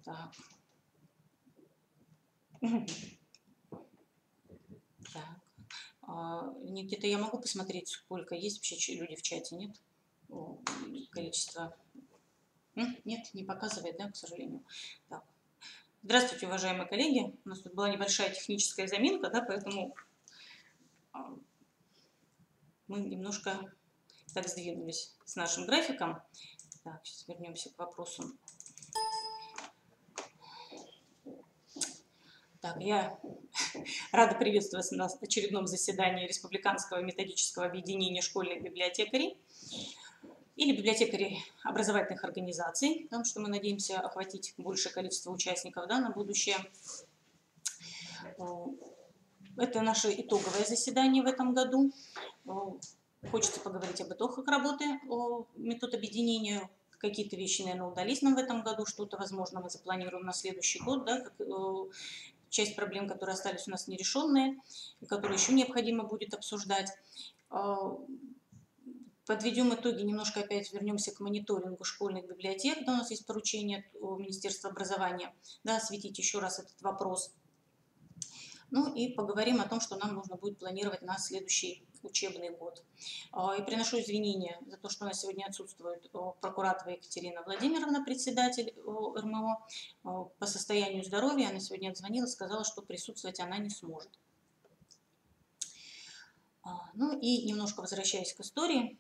Так. Так. Где-то я могу посмотреть, сколько есть вообще люди в чате, нет? Количество. Нет, не показывает, да, к сожалению. Так. Здравствуйте, уважаемые коллеги. У нас тут была небольшая техническая заминка, да, поэтому мы немножко так сдвинулись с нашим графиком. Так, сейчас вернемся к вопросу. Так, я рада приветствовать нас на очередном заседании Республиканского методического объединения школьных библиотекарей или библиотекарей образовательных организаций, потому что мы надеемся охватить большее количество участников, да, на будущее. Это наше итоговое заседание в этом году. Хочется поговорить об итогах работы метод объединения. Какие-то вещи, наверное, удались нам в этом году, что-то, возможно, мы запланируем на следующий год, да, часть проблем, которые остались у нас нерешенные, которые еще необходимо будет обсуждать. Подведем итоги, немножко опять вернемся к мониторингу школьных библиотек, да, у нас есть поручение от Министерства образования, да, осветить еще раз этот вопрос. Ну и поговорим о том, что нам нужно будет планировать на следующий учебный год. И приношу извинения за то, что у нас сегодня отсутствует прокуратор Екатерина Владимировна, председатель РМО. По состоянию здоровья она сегодня отзвонила, сказала, что присутствовать она не сможет. Ну и немножко возвращаясь к истории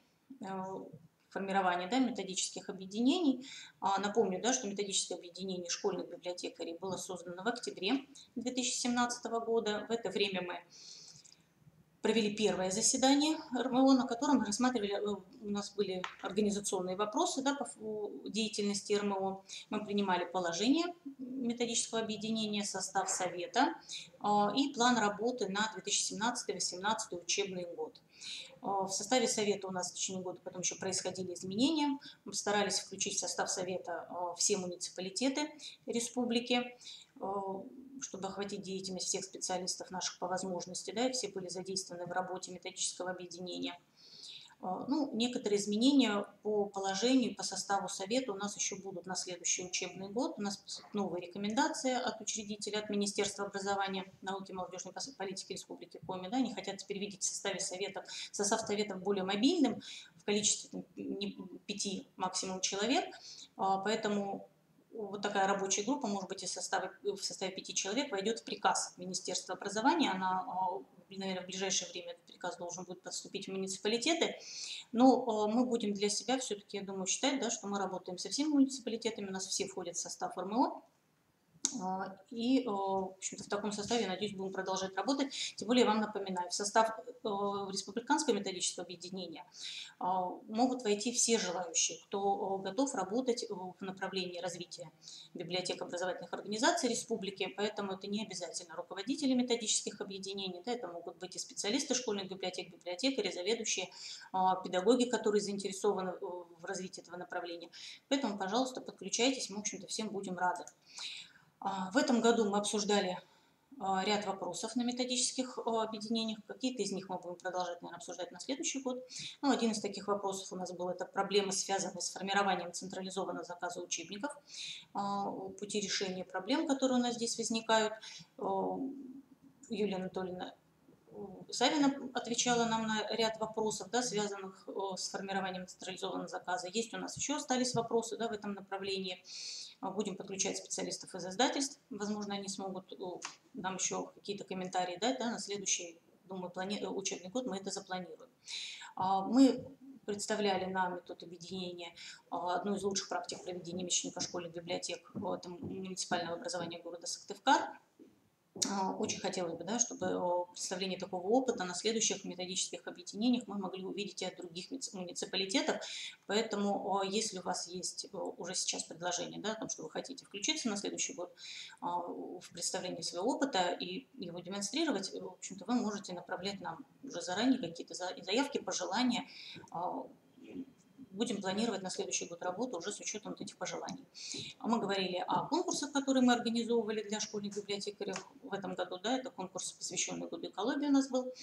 формирования, да, методических объединений. Напомню, да, что методическое объединение школьных библиотекарей было создано в октябре 2017 года. В это время мы провели первое заседание РМО, на котором мы рассматривали, у нас были организационные вопросы, да, по деятельности РМО. Мы принимали положение методического объединения, состав совета и план работы на 2017-2018 учебный год. В составе совета у нас в течение года потом еще происходили изменения. Мы старались включить в состав совета все муниципалитеты республики, чтобы охватить деятельность всех специалистов наших по возможности, да, и все были задействованы в работе методического объединения. Ну, некоторые изменения по положению, по составу совета у нас еще будут на следующий учебный год. У нас новые рекомендации от учредителя, от Министерства образования, науки и молодежной политики Республики Коми. Да, они хотят теперь видеть в составе советов, состав советов более мобильным, в количестве 5 максимум человек. Поэтому вот такая рабочая группа, может быть, в составе 5 человек, войдет в приказ Министерства образования. Она, наверное, в ближайшее время этот приказ должен будет поступить в муниципалитеты. Но мы будем для себя все-таки, я думаю, считать, да, что мы работаем со всеми муниципалитетами, у нас все входят в состав РМО. И, в общем-то, в таком составе, надеюсь, будем продолжать работать. Тем более, я вам напоминаю, в состав Республиканского методического объединения могут войти все желающие, кто готов работать в направлении развития библиотек образовательных организаций республики. Поэтому это не обязательно руководители методических объединений, да, это могут быть и специалисты школьных библиотек, библиотекари, заведующие, педагоги, которые заинтересованы в развитии этого направления. Поэтому, пожалуйста, подключайтесь, мы, в общем-то, всем будем рады. В этом году мы обсуждали ряд вопросов на методических объединениях. Какие-то из них мы будем продолжать, наверное, обсуждать на следующий год. Ну, один из таких вопросов у нас был, это проблемы, связанные с формированием централизованного заказа учебников, пути решения проблем, которые у нас здесь возникают. Юлия Анатольевна Савина отвечала нам на ряд вопросов, да, связанных с формированием централизованного заказа. Есть у нас еще остались вопросы, да, в этом направлении. Будем подключать специалистов из издательств. Возможно, они смогут нам еще какие-то комментарии дать, да, на следующий, думаю, учебный год мы это запланируем. Мы представляли на метод объединения одну из лучших практик проведения месячника школьных библиотек муниципального образования города Сыктывкар. Очень хотелось бы, да, чтобы представление такого опыта на следующих методических объединениях мы могли увидеть и от других муниципалитетов. Поэтому, если у вас есть уже сейчас предложение, да, о том, что вы хотите включиться на следующий год в представлении своего опыта и его демонстрировать, в общем-то, вы можете направлять нам уже заранее какие-то заявки, пожелания. Будем планировать на следующий год работу уже с учетом вот этих пожеланий. Мы говорили о конкурсах, которые мы организовывали для школьных библиотекарей в этом году. Да, это конкурс, посвященный году экологии у нас был.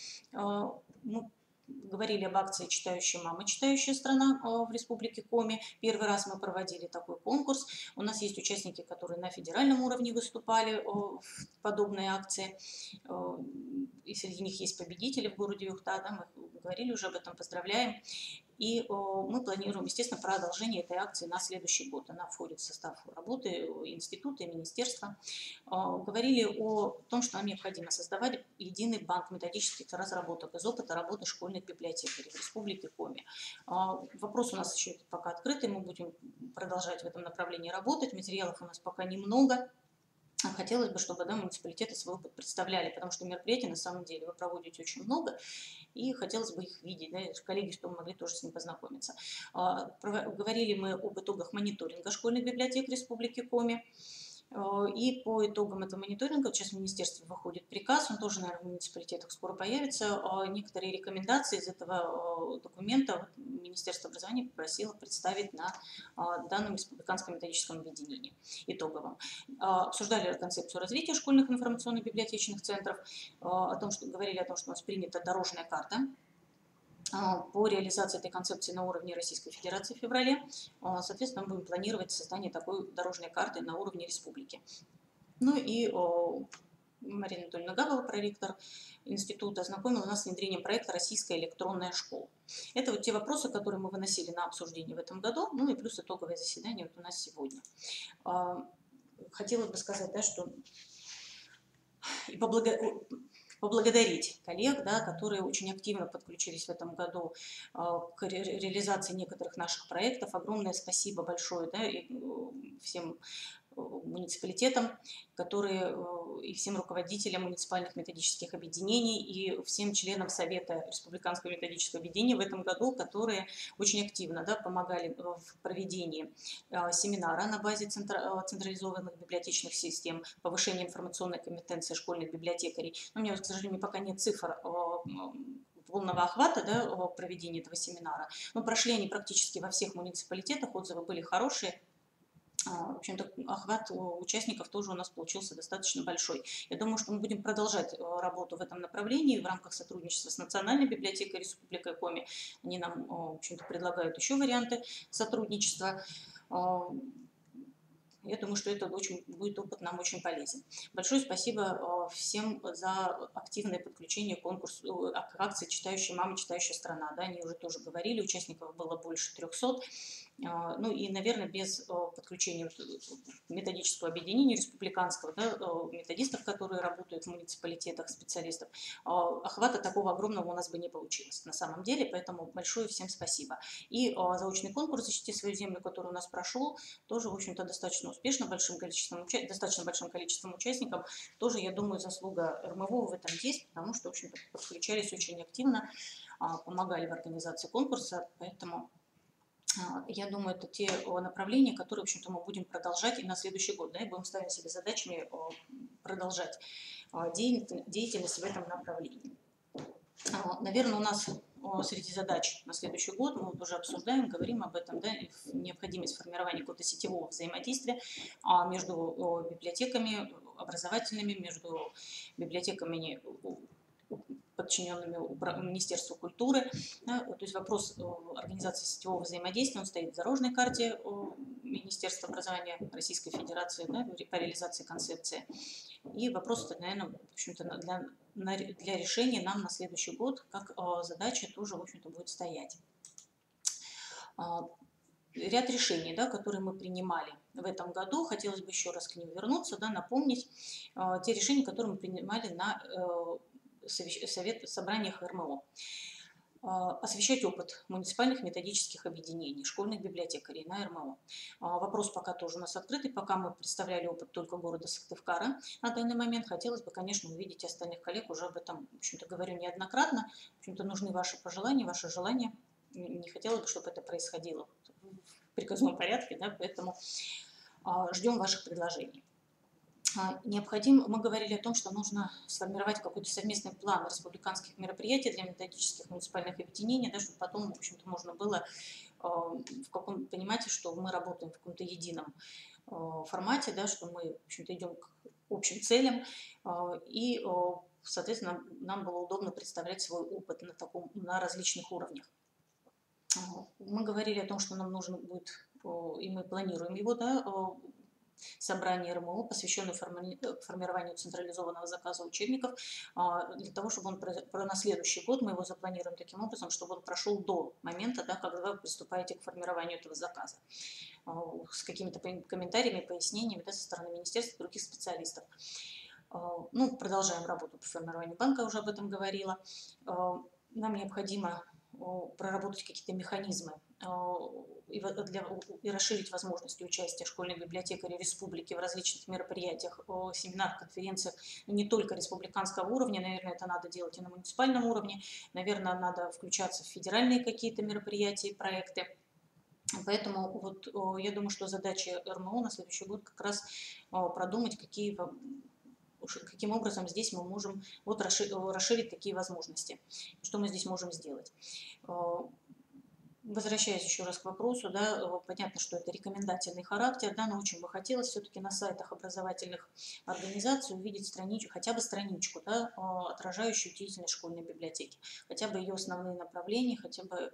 Мы говорили об акции «Читающая мама, читающая страна» в Республике Коми. Первый раз мы проводили такой конкурс. У нас есть участники, которые на федеральном уровне выступали в подобной акции. И среди них есть победители в городе Юхта. Да, мы говорили уже об этом, поздравляем. И мы планируем, естественно, продолжение этой акции на следующий год. Она входит в состав работы института и министерства. Говорили о том, что нам необходимо создавать единый банк методических разработок из опыта работы школьных библиотекарей в Республике Коми. Вопрос у нас еще пока открытый, мы будем продолжать в этом направлении работать. Материалов у нас пока немного. Хотелось бы, чтобы муниципалитеты свой опыт представляли, потому что мероприятий на самом деле вы проводите очень много, и хотелось бы их видеть, да, коллеги, чтобы могли тоже с ним познакомиться. Говорили мы об итогах мониторинга школьных библиотек Республики Коми. И по итогам этого мониторинга, сейчас в министерстве выходит приказ, он тоже, наверное, в муниципалитетах скоро появится, некоторые рекомендации из этого документа Министерство образования попросило представить на данном республиканском методическом объединении итоговом. Обсуждали концепцию развития школьных информационно-библиотечных центров, говорили о том, что у нас принята дорожная карта по реализации этой концепции на уровне Российской Федерации в феврале. Соответственно, мы будем планировать создание такой дорожной карты на уровне республики. Ну и Марина Анатольевна Габова, проректор института, ознакомила нас с внедрением проекта «Российская электронная школа». Это вот те вопросы, которые мы выносили на обсуждение в этом году, ну и плюс итоговое заседание вот у нас сегодня. Хотела бы сказать, да, что и поблагодарить коллег, да, которые очень активно подключились в этом году к реализации некоторых наших проектов. Огромное спасибо большое, да, и всем муниципалитетам, и всем руководителям муниципальных методических объединений, и всем членам Совета Республиканского методического объединения в этом году, которые очень активно, да, помогали в проведении семинара на базе централизованных библиотечных систем, повышения информационной компетенции школьных библиотекарей. Но у меня, к сожалению, пока нет цифр полного охвата, да, проведения этого семинара. Но прошли они практически во всех муниципалитетах, отзывы были хорошие. В общем-то, охват участников тоже у нас получился достаточно большой. Я думаю, что мы будем продолжать работу в этом направлении в рамках сотрудничества с Национальной библиотекой Республики Коми. Они нам, в общем-то, предлагают еще варианты сотрудничества. Я думаю, что это будет опыт нам очень полезен. Большое спасибо всем за активное подключение к конкурсу, к акции «Читающая мама, читающая страна». Да, они уже тоже говорили, участников было больше 300. Ну и, наверное, без подключения методического объединения республиканского, да, методистов, которые работают в муниципалитетах, специалистов, охвата такого огромного у нас бы не получилось на самом деле, поэтому большое всем спасибо. И заочный конкурс «Защити свою землю», который у нас прошел, тоже, в общем-то, достаточно успешно, достаточно большим количеством участников, тоже, я думаю, заслуга РМВО в этом есть, потому что, в общем-то, подключались очень активно, помогали в организации конкурса, поэтому я думаю, это те направления, которые, в общем-то, мы будем продолжать и на следующий год, да, и будем ставить себе задачами продолжать деятельность в этом направлении. Наверное, у нас среди задач на следующий год, мы уже обсуждаем, говорим об этом, да, необходимость формирования какого-то сетевого взаимодействия между библиотеками образовательными, между библиотеками, подчиненными Министерству культуры. Да, то есть вопрос организации сетевого взаимодействия, он стоит в дорожной карте Министерства образования Российской Федерации, да, по реализации концепции. И вопрос, наверное, в общем-то, для решения нам на следующий год, как задача, тоже, в общем-то, будет стоять. Ряд решений, да, которые мы принимали в этом году, хотелось бы еще раз к ним вернуться, да, напомнить те решения, которые мы принимали на собраниях РМО. Освещать опыт муниципальных методических объединений, школьных библиотекарей на РМО. Вопрос пока тоже у нас открытый, пока мы представляли опыт только города Сыктывкара на данный момент. Хотелось бы, конечно, увидеть остальных коллег, уже об этом, в общем-то, говорю неоднократно. В общем-то, нужны ваши пожелания, ваши желания. Не хотелось бы, чтобы это происходило в приказном порядке, да, поэтому ждем ваших предложений. Мы говорили о том, что нужно сформировать какой-то совместный план республиканских мероприятий для методических муниципальных объединений, да, чтобы потом, в общем-то, можно было понимать, что мы работаем в каком-то едином формате, да, что мы, в общем-то, идем к общим целям. И соответственно, нам было удобно представлять свой опыт на различных уровнях. Мы говорили о том, что нам нужно будет, и мы планируем его, да, собрание РМО, посвященное формированию централизованного заказа учебников, для того, чтобы он на следующий год, мы его запланируем таким образом, чтобы он прошел до момента, да, когда вы приступаете к формированию этого заказа, с какими-то комментариями, пояснениями, да, со стороны министерства и других специалистов. Ну, продолжаем работу по формированию банка, уже об этом говорила. Нам необходимо проработать какие-то механизмы и расширить возможности участия школьных библиотекарей республики в различных мероприятиях, семинарах, конференциях, не только республиканского уровня, наверное, это надо делать и на муниципальном уровне, наверное, надо включаться в федеральные какие-то мероприятия и проекты. Поэтому вот я думаю, что задача РМО на следующий год как раз продумать, каким образом здесь мы можем вот расширить такие возможности, что мы здесь можем сделать. Возвращаясь еще раз к вопросу, да, понятно, что это рекомендательный характер, да, но очень бы хотелось все-таки на сайтах образовательных организаций увидеть страничку, хотя бы страничку, да, отражающую деятельность школьной библиотеки, хотя бы ее основные направления, хотя бы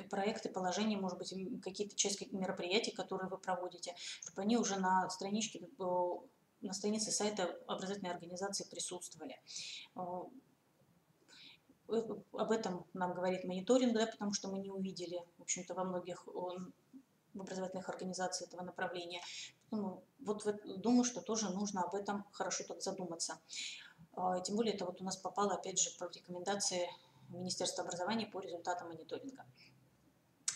проекты, положения, может быть, какие-то часть мероприятий, которые вы проводите, чтобы они уже на страничке, на странице сайта образовательной организации присутствовали. Об этом нам говорит мониторинг, да, потому что мы не увидели, в общем-то, во многих в образовательных организациях этого направления. Вот думаю, что тоже нужно об этом хорошо так задуматься. Тем более это вот у нас попало, опять же, по рекомендации Министерства образования по результатам мониторинга.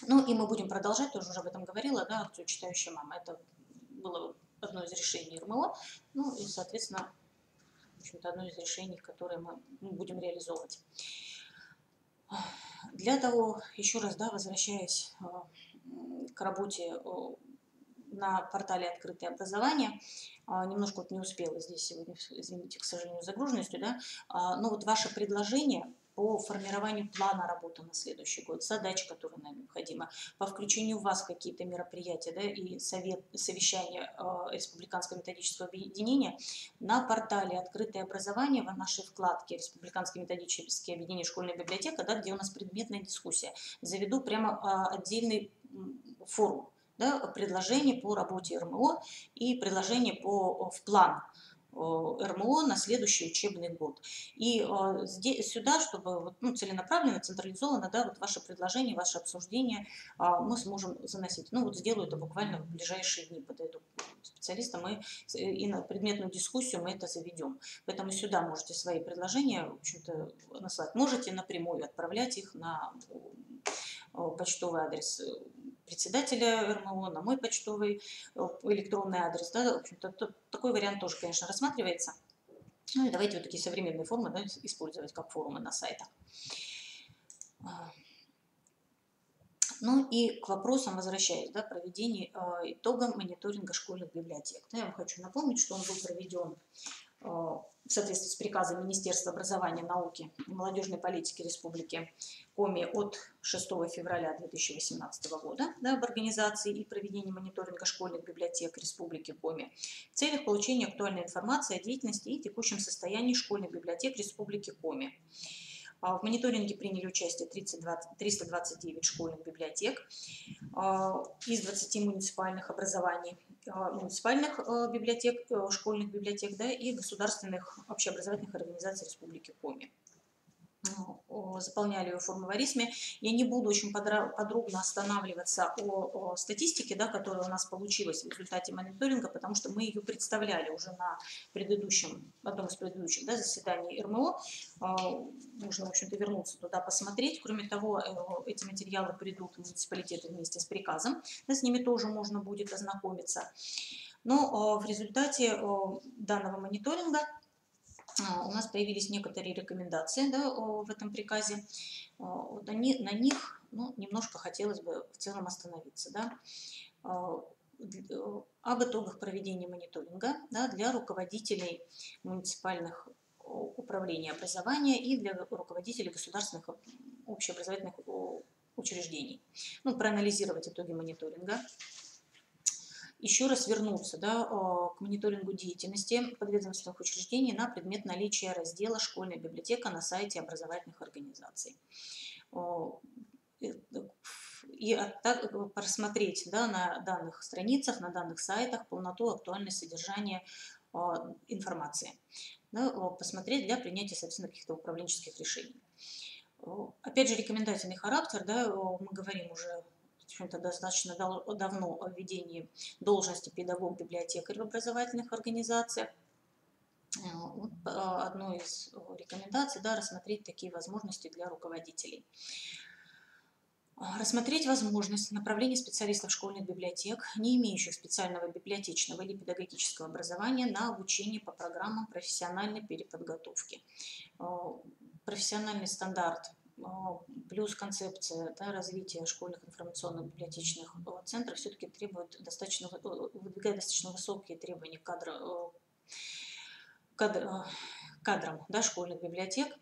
Ну и мы будем продолжать, тоже уже об этом говорила, да, акцию «Читающая мама». Это было одно из решений РМО, ну и, соответственно, в общем-то, одно из решений, которые мы будем реализовывать. Для того, еще раз, да, возвращаясь к работе на портале «Открытое образование», немножко вот не успела здесь сегодня, извините, к сожалению, загруженностью, да, но вот ваше предложение по формированию плана работы на следующий год, задач, которые нам необходимы, по включению вас в какие-то мероприятия, да, и совещания Республиканского методического объединения на портале «Открытое образование» в нашей вкладке «Республиканское методическое объединение школьная библиотека», да, где у нас предметная дискуссия. Заведу прямо отдельный форум, да, предложения по работе РМО и предложения в план РМО на следующий учебный год. И сюда, чтобы целенаправленно, централизованно, да, вот ваше предложение, ваше обсуждение мы сможем заносить. Ну вот сделаю это буквально в ближайшие дни, подойду к специалистам и на предметную дискуссию мы это заведем. Поэтому сюда можете свои предложения, в общем-то, наслать. Можете напрямую отправлять их на почтовый адрес председателя РМО, на мой почтовый электронный адрес. Да, в общем-то, такой вариант тоже, конечно, рассматривается. Ну и давайте вот такие современные формы, да, использовать как форумы на сайтах. Ну и к вопросам возвращаясь, да, проведение итогам мониторинга школьных библиотек. Да, я вам хочу напомнить, что он был проведен в соответствии с приказом Министерства образования, науки и молодежной политики Республики Коми от 6 февраля 2018 года, да, об организации и проведении мониторинга школьных библиотек Республики Коми в целях получения актуальной информации о деятельности и текущем состоянии школьных библиотек Республики Коми. В мониторинге приняли участие 329 школьных библиотек из 20 муниципальных образований, муниципальных библиотек, школьных библиотек, да, и государственных общеобразовательных организаций Республики Коми. Заполняли ее форму в Арисме. Я не буду очень подробно останавливаться о статистике, да, которая у нас получилась в результате мониторинга, потому что мы ее представляли уже на одном из предыдущих, да, заседаний РМО. Можно, в общем-то, вернуться туда, посмотреть. Кроме того, эти материалы придут в муниципалитеты вместе с приказом. Да, с ними тоже можно будет ознакомиться. Но в результате данного мониторинга у нас появились некоторые рекомендации, да, в этом приказе. Вот на них немножко хотелось бы в целом остановиться. Да. Об итогах проведения мониторинга, да, для руководителей муниципальных управлений образования и для руководителей государственных общеобразовательных учреждений. Ну, проанализировать итоги мониторинга. еще раз вернуться, да, к мониторингу деятельности подведомственных учреждений на предмет наличия раздела «Школьная библиотека» на сайте образовательных организаций. И просмотреть, да, на данных страницах, на данных сайтах полноту, актуальность содержания информации. Да, посмотреть для принятия, соответственно, каких-то управленческих решений. Опять же, рекомендательный характер, да, мы говорим уже достаточно давно о введении должности педагог-библиотекарь в образовательных организациях. Вот одной из рекомендаций, да, рассмотреть такие возможности для руководителей. Рассмотреть возможность направления специалистов школьных библиотек, не имеющих специального библиотечного или педагогического образования, на обучение по программам профессиональной переподготовки. Профессиональный стандарт плюс концепция, да, развития школьных информационно-библиотечных центров все-таки выдвигает достаточно высокие требования к кадрам, да, школьных библиотек,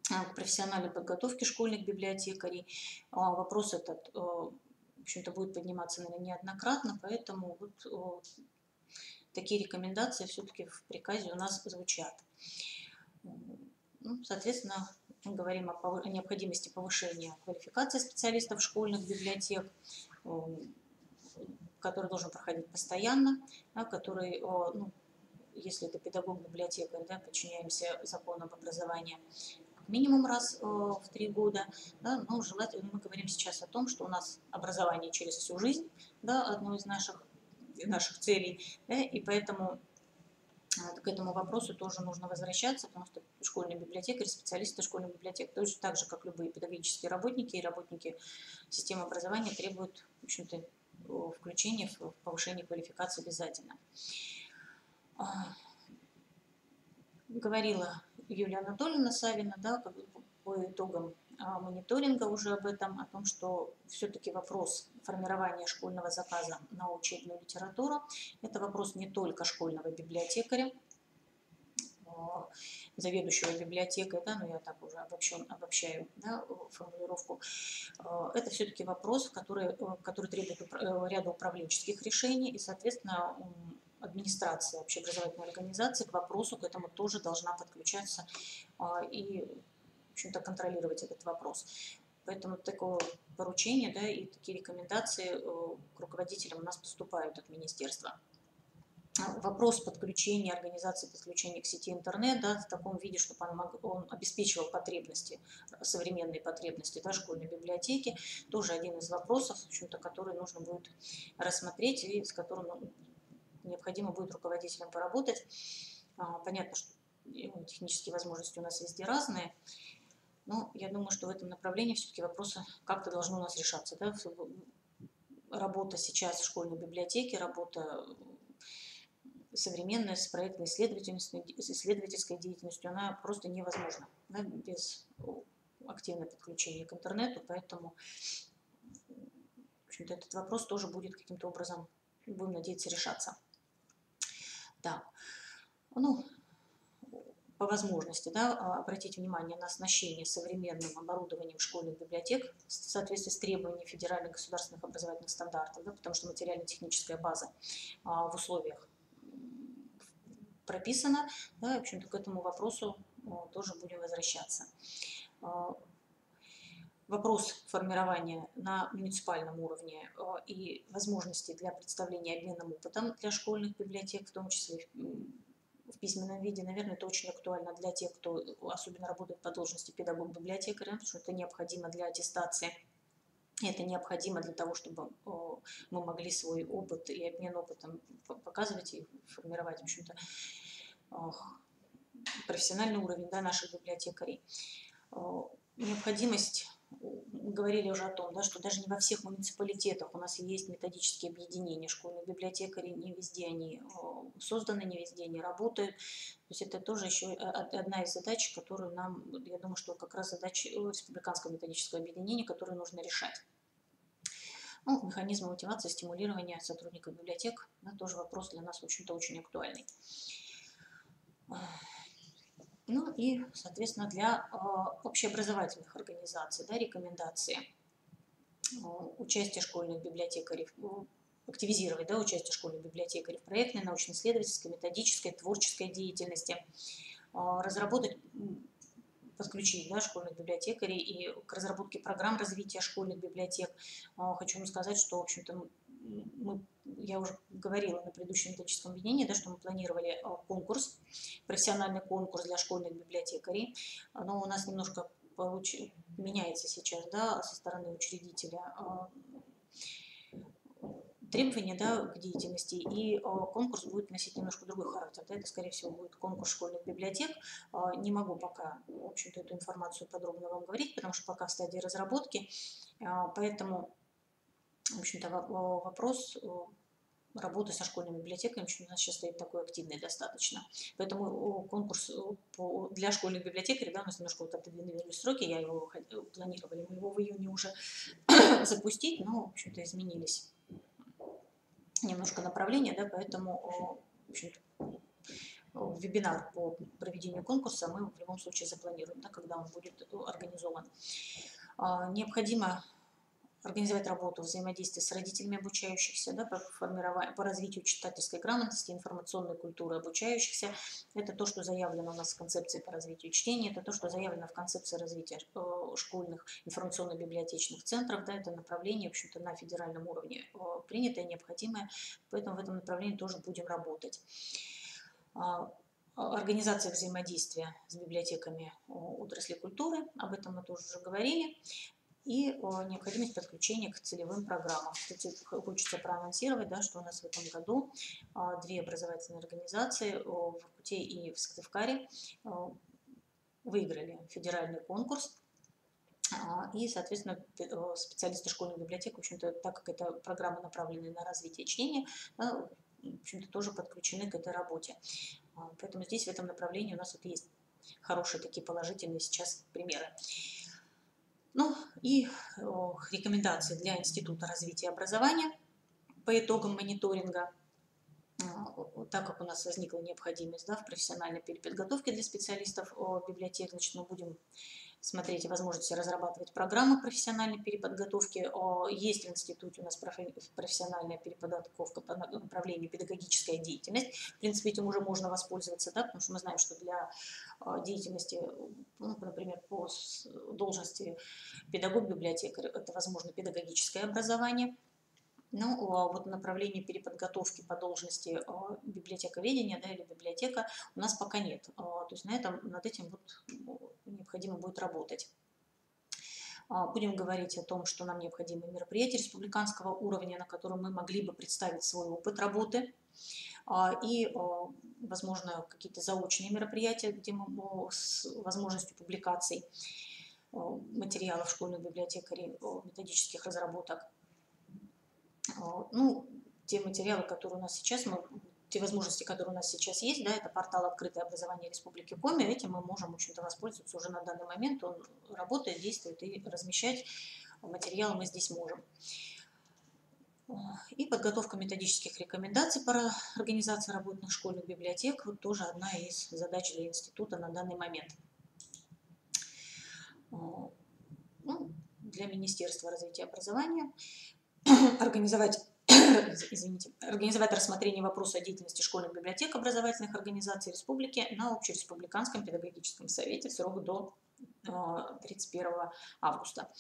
к профессиональной подготовке школьных библиотекарей. Вопрос этот, в общем-то, будет подниматься, наверное, неоднократно, поэтому вот такие рекомендации все-таки в приказе у нас звучат. Ну, соответственно, мы говорим о необходимости повышения квалификации специалистов школьных библиотек, который должен проходить постоянно, да, который, ну, если это педагог-библиотекарь, да, подчиняемся закону об образовании минимум раз в 3 года, да, но желательно, мы говорим сейчас о том, что у нас образование через всю жизнь, да, одно из наших целей, да, и поэтому к этому вопросу тоже нужно возвращаться, потому что школьный библиотекарь, специалисты школьных библиотек, точно так же, как любые педагогические работники и работники системы образования, требуют, в общем-то, включения в повышение квалификации обязательно. Говорила Юлия Анатольевна Савина, да, по итогам мониторинга уже об этом, о том, что все-таки вопрос формирования школьного заказа на учебную литературу – это вопрос не только школьного библиотекаря, заведующего библиотекой, да, но я так уже обобщаю, да, формулировку. Это все-таки вопрос, который требует ряда управленческих решений, и, соответственно, администрация общеобразовательной организации к вопросу, к этому тоже должна подключаться и, в общем-то, контролировать этот вопрос. Поэтому такое поручение, да, и такие рекомендации к руководителям у нас поступают от министерства. Вопрос подключения, организации подключения к сети интернет, да, в таком виде, чтобы он обеспечивал потребности, современные потребности, да, школьной библиотеки, тоже один из вопросов, в общем-то, который нужно будет рассмотреть и с которым необходимо будет руководителям поработать. Понятно, что технические возможности у нас везде разные, но я думаю, что в этом направлении все-таки вопросы как-то должны у нас решаться. Да? Работа сейчас в школьной библиотеке, работа современная с проектной исследовательской деятельностью, она просто невозможна, да, без активного подключения к интернету, поэтому, в общем-то, этот вопрос тоже будет каким-то образом, будем надеяться, решаться. Да. Ну, по возможности, да, обратить внимание на оснащение современным оборудованием школьных библиотек в соответствии с требованиями федеральных государственных образовательных стандартов, да, потому что материально-техническая база в условиях прописана, да, и, в общем-то, к этому вопросу тоже будем возвращаться. Вопрос формирования на муниципальном уровне и возможности для представления обменным опытом для школьных библиотек, в том числе в письменном виде, наверное, это очень актуально для тех, кто особенно работает по должности педагог-библиотекаря, потому что это необходимо для аттестации, это необходимо для того, чтобы мы могли свой опыт и обмен опытом показывать и формировать, в общем-то, профессиональный уровень, да, наших библиотекарей. Необходимость, мы говорили уже о том, да, что даже не во всех муниципалитетах у нас есть методические объединения школьных библиотекарей, не везде они созданы, не везде они работают. То есть это тоже еще одна из задач, которую нам, я думаю, что как раз задача республиканского методического объединения, которую нужно решать. Ну, механизмы мотивации, стимулирования сотрудников библиотек, да, тоже вопрос для нас, в общем-то, очень актуальный. Ну и, соответственно, для общеобразовательных организаций, да, рекомендации участия школьных библиотекарей активизировать, да, участие школьных библиотекарей в проектной, научно-исследовательской, методической, творческой деятельности, разработать, подключить, да, школьных библиотекарей и к разработке программ развития школьных библиотек. Хочу вам сказать, что, в общем-то, я уже говорила на предыдущем методическом объединении, да, что мы планировали конкурс, профессиональный конкурс для школьных библиотекарей, но у нас немножко меняется сейчас, да, со стороны учредителя требования, да, к деятельности, и конкурс будет носить немножко другой характер. Да, это, скорее всего, будет конкурс школьных библиотек. Не могу пока, в общем-то, эту информацию подробно вам говорить, потому что пока в стадии разработки, поэтому, в общем-то, вопрос работы со школьными библиотеками, в общем, у нас сейчас стоит такой активный достаточно. Поэтому конкурс для школьных библиотекарей, да, у нас немножко вот отодвинулись сроки, планировали мы его в июне уже запустить, но, в общем-то, изменились немножко направления, да, поэтому, в общем-то, вебинар по проведению конкурса мы в любом случае запланируем, да, когда он будет организован. Необходимо организовать работу взаимодействия с родителями обучающихся, да, по развитию читательской грамотности, информационной культуры обучающихся. Это то, что заявлено у нас в концепции по развитию чтения, это то, что заявлено в концепции развития школьных информационно-библиотечных центров. Да, это направление, в общем-то, на федеральном уровне принятое, необходимое, поэтому в этом направлении тоже будем работать. Организация взаимодействия с библиотеками отрасли культуры, об этом мы тоже уже говорили. И необходимость подключения к целевым программам. Кстати, хочется проанонсировать, да, что у нас в этом году две образовательные организации в Воркуте и в Сыктывкаре выиграли федеральный конкурс. И, соответственно, специалисты школьных библиотек, в общем-то, так как это программы, направленные на развитие чтения, в общем-то, тоже подключены к этой работе. Поэтому здесь в этом направлении у нас вот есть хорошие такие положительные сейчас примеры. Ну и рекомендации для Института развития образования по итогам мониторинга. Так как у нас возникла необходимость, да, в профессиональной переподготовке для специалистов библиотек, значит, мы будем смотреть возможности разрабатывать программы профессиональной переподготовки. Есть в институте у нас профессиональная переподготовка по направлению педагогическая деятельность. В принципе, этим уже можно воспользоваться, да, потому что мы знаем, что для деятельности, ну, например, по должности педагог-библиотекарь, это возможно педагогическое образование. Ну, вот направление переподготовки по должности библиотековедения, да, или библиотека у нас пока нет. То есть над этим вот необходимо будет работать. Будем говорить о том, что нам необходимы мероприятия республиканского уровня, на котором мы могли бы представить свой опыт работы. И, возможно, какие-то заочные мероприятия, где мы с возможностью публикаций материалов школьных библиотекарей, методических разработок. Ну, те материалы, которые у нас сейчас, те возможности, которые у нас сейчас есть, да, это портал «Открытое образование Республики Коми», этим мы можем, в общем-то, воспользоваться уже на данный момент, он работает, действует, и размещать материалы мы здесь можем. И подготовка методических рекомендаций по организации работных школьных библиотек, вот тоже одна из задач для института на данный момент. Ну, для Министерства развития образования организовать рассмотрение вопроса о деятельности школьных библиотек образовательных организаций республики на Общереспубликанском педагогическом совете в срок до 31 августа.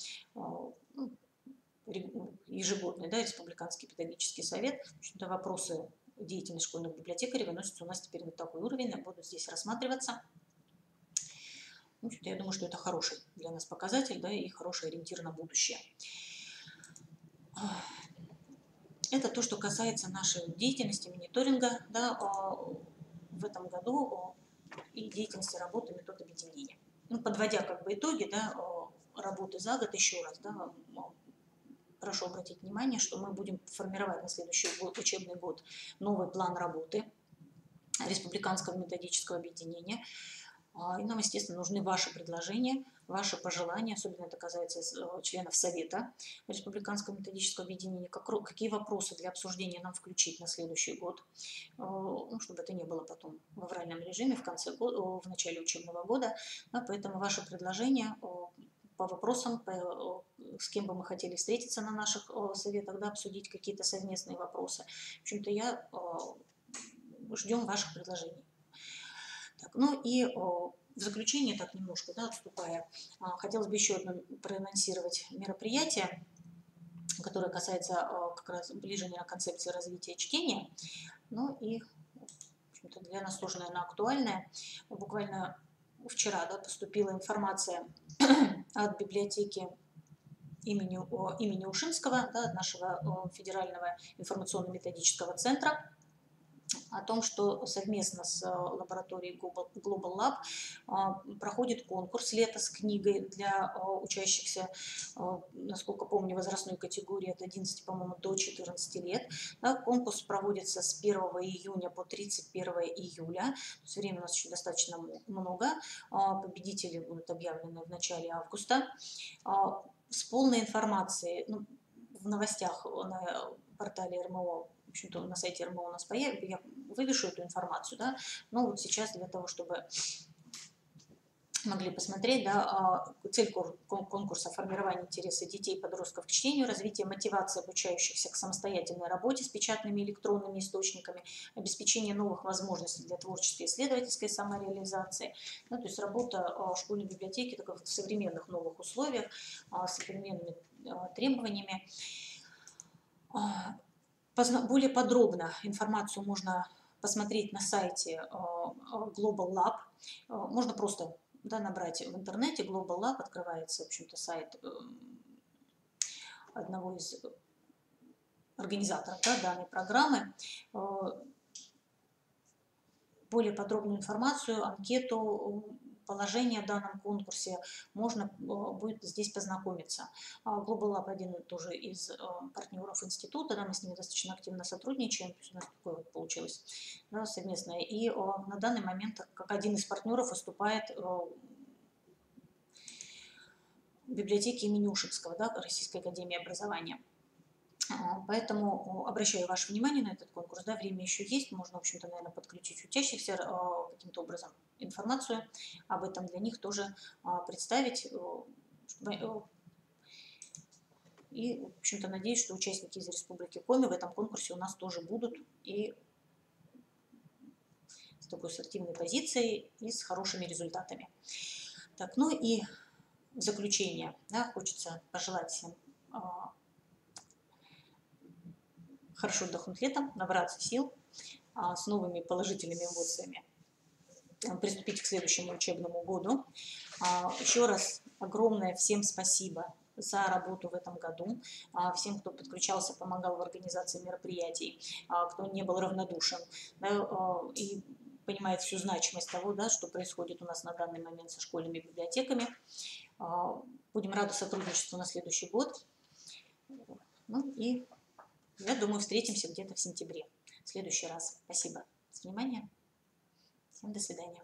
Ежегодный, да, Республиканский педагогический совет. Вопросы деятельности школьных библиотекарей выносятся у нас теперь на такой уровень, будут здесь рассматриваться. Я думаю, что это хороший для нас показатель, да, и хороший ориентир на будущее. Это то, что касается нашей деятельности, мониторинга, да, в этом году и деятельности работы метод объединения. Ну, подводя как бы итоги, да, работы за год, еще раз, да, прошу обратить внимание, что мы будем формировать на следующий учебный год новый план работы Республиканского методического объединения. И нам, естественно, нужны ваши предложения, ваши пожелания, особенно это касается членов Совета Республиканского методического объединения, какие вопросы для обсуждения нам включить на следующий год, ну, чтобы это не было потом в авральном режиме в начале учебного года. Да, поэтому ваши предложения по вопросам, по с кем бы мы хотели встретиться на наших советах, да, обсудить какие-то совместные вопросы. В общем-то, ждем ваших предложений. Так, ну и в заключение, так немножко, да, отступая, хотелось бы еще одно проанонсировать мероприятие, которое касается как раз сближения концепции развития чтения. Ну и для нас тоже, наверное, актуальное. Буквально вчера, да, поступила информация от библиотеки имени Ушинского, да, от нашего федерального информационно-методического центра, о том, что совместно с лабораторией Global Lab проходит конкурс «Лето с книгой» для учащихся, насколько помню, возрастной категории от 11, по-моему, до 14 лет. Да, конкурс проводится с 1 июня по 31 июля, то есть времени у нас еще достаточно много. Победители будут объявлены в начале августа. С полной информацией, ну, в новостях на портале РМО, в общем-то, на сайте РМО у нас появится, я вывешу эту информацию, да, но вот сейчас для того, чтобы могли посмотреть, да, цель конкурса — формирование интереса детей и подростков к чтению, развитие мотивации обучающихся к самостоятельной работе с печатными и электронными источниками, обеспечение новых возможностей для творческой и исследовательской самореализации. Ну, то есть работа школьной библиотеки в современных новых условиях, с современными требованиями. Более подробно информацию можно посмотреть на сайте Global Lab. Можно просто, да, набрать в интернете Global Lab, открывается, в общем-то, сайт одного из организаторов, да, данной программы. Более подробную информацию, анкету, положение о данном конкурсе можно будет здесь познакомиться. Global Lab один тоже из партнеров института, да, мы с ними достаточно активно сотрудничаем, то есть у нас такое вот получилось, да, совместное. И на данный момент как один из партнеров выступает в библиотеке имени Ушинского, да, Российской академии образования. Поэтому обращаю ваше внимание на этот конкурс. Да, время еще есть, можно, в общем-то, наверное, подключить учащихся каким-то образом информацию об этом для них тоже представить. И, в общем-то, надеюсь, что участники из Республики Коми в этом конкурсе у нас тоже будут и с такой активной позицией и с хорошими результатами. Так, ну и в заключение, да, хочется пожелать всем хорошо отдохнуть летом, набраться сил, с новыми положительными эмоциями приступить к следующему учебному году. Еще раз огромное всем спасибо за работу в этом году, всем, кто подключался, помогал в организации мероприятий, кто не был равнодушен, да, и понимает всю значимость того, да, что происходит у нас на данный момент со школьными библиотеками. Будем рады сотрудничеству на следующий год. Ну и я думаю, встретимся где-то в сентябре в следующий раз. Спасибо за внимание. Всем до свидания.